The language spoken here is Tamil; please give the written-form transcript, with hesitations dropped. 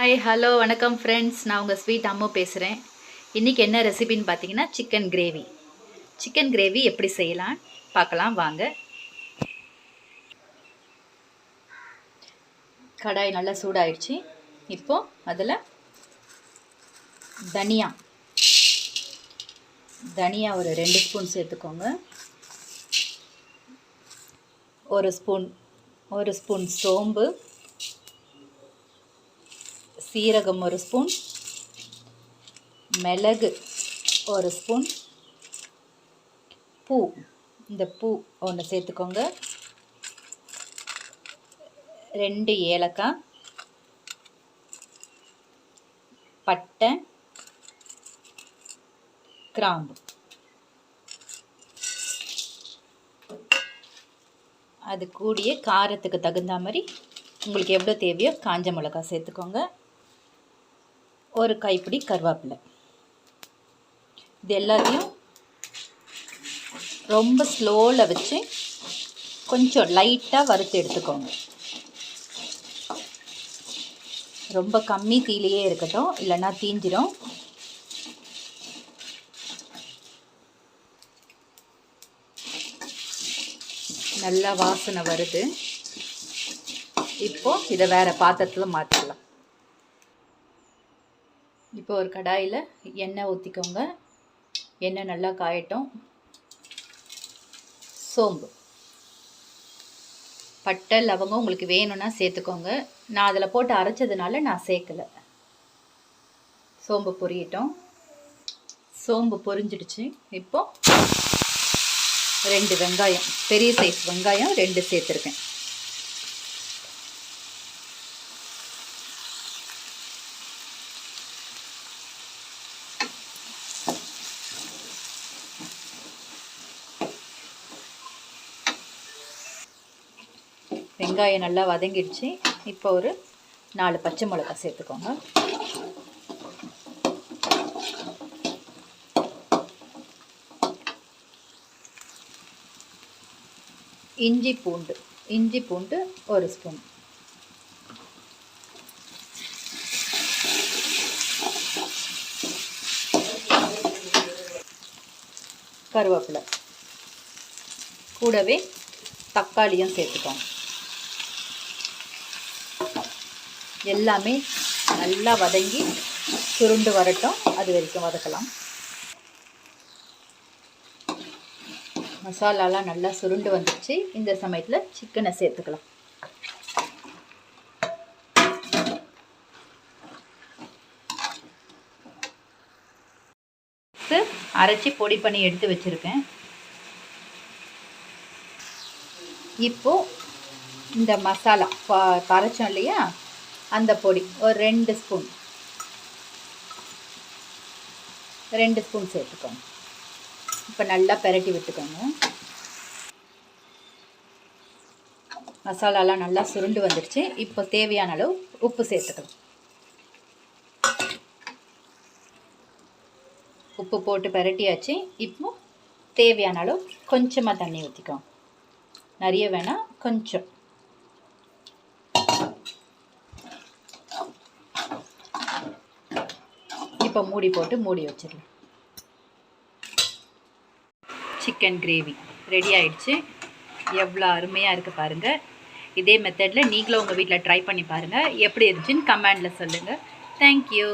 ஹாய் ஹலோ வணக்கம் ஃப்ரெண்ட்ஸ், நான் உங்கள் ஸ்வீட் அம்மு பேசுகிறேன். இன்றைக்கி என்ன ரெசிபின்னு பார்த்தீங்கன்னா சிக்கன் கிரேவி எப்படி செய்யலாம் பார்க்கலாம் வாங்க. கடாய் நல்லா சூடாயிடுச்சு. இப்போது அதில் தனியா ஒரு 2 ஸ்பூன் சேர்த்துக்கோங்க. ஒரு ஸ்பூன் சோம்பு, சீரகம் 1 ஸ்பூன், மிளகு 1 ஸ்பூன், இந்த பூ 1 சேர்த்துக்கோங்க, 2 ஏலக்காய், பட்டை, கிராம்பு. அது கூடிய காரத்துக்கு தகுந்த மாதிரி உங்களுக்கு எவ்வளோ தேவையோ காஞ்ச மிளகாய் சேர்த்துக்கோங்க. ஒரு கைப்பிடி கருவேப்பிலை. இது எல்லாத்தையும் ரொம்ப ஸ்லோவில் வச்சு கொஞ்சம் லைட்டாக வறுத்து எடுத்துக்கோங்க. ரொம்ப கம்மி தீயிலேயே இருக்கட்டும், இல்லைன்னா தீஞ்சிடும். நல்லா வாசனை வருது. இப்போது இதை வேறு பாத்திரத்தில் மாற்றிடலாம். இப்போ ஒரு கடாயில் எண்ணெய் ஊற்றிக்கோங்க. எண்ணெய் நல்லா காயட்டும். சோம்பு, பட்டை, லவங்கம் உங்களுக்கு வேணும்னா சேர்த்துக்கோங்க. நான் அதில் போட்டு அரைச்சதுனால நான் சேர்க்கலை. சோம்பு பொரியட்டும். சோம்பு பொரிஞ்சிடுச்சு. இப்போது 2 வெங்காயம், பெரிய சைஸ் வெங்காயம் 2 சேர்த்துருக்கேன். வெங்காயம் நல்லா வதங்கிடுச்சு. இப்போ ஒரு 4 பச்சை மிளகாய் சேர்த்துக்கோங்க. இஞ்சி பூண்டு 1 ஸ்பூன். கருவேப்பிலை கூடவே தக்காளியும் சேர்த்துக்கோங்க. எல்லாமே நல்லா வதங்கி சுருண்டு வரட்டும். அது வரைக்கும் வதக்கலாம். மசாலாலாம் நல்லா சுருண்டு வந்துடுச்சு. இந்த சமயத்தில் சிக்கனை சேர்த்துக்கலாம். அரைச்சி பொடி பண்ணி எடுத்து வச்சுருக்கேன். இப்போது இந்த மசாலா அரைச்சோம் இல்லையா, அந்த பொடி ஒரு 2 ஸ்பூன் சேர்த்துக்கோங்க. இப்போ நல்லா பெரட்டி விட்டுக்கோங்க. மசாலாலாம் நல்லா சுருண்டு வந்துடுச்சு. இப்போ தேவையான அளவு உப்பு சேர்த்துக்கணும். உப்பு போட்டு பெரட்டியாச்சு. இப்போ தேவையான அளவு கொஞ்சமாக தண்ணி ஊற்றிக்கோங்க. நிறைய வேணாம், கொஞ்சம். இப்போ மூடி போட்டு மூடி வச்சிடலாம். சிக்கன் கிரேவி ரெடி ஆயிடுச்சு. எவ்வளோ அருமையாக இருக்குது பாருங்கள். இதே மெத்தடில் நீங்களும் உங்கள் வீட்டில் ட்ரை பண்ணி பாருங்கள். எப்படி இருந்துச்சுன்னு கமெண்டில் சொல்லுங்கள். தேங்க்யூ.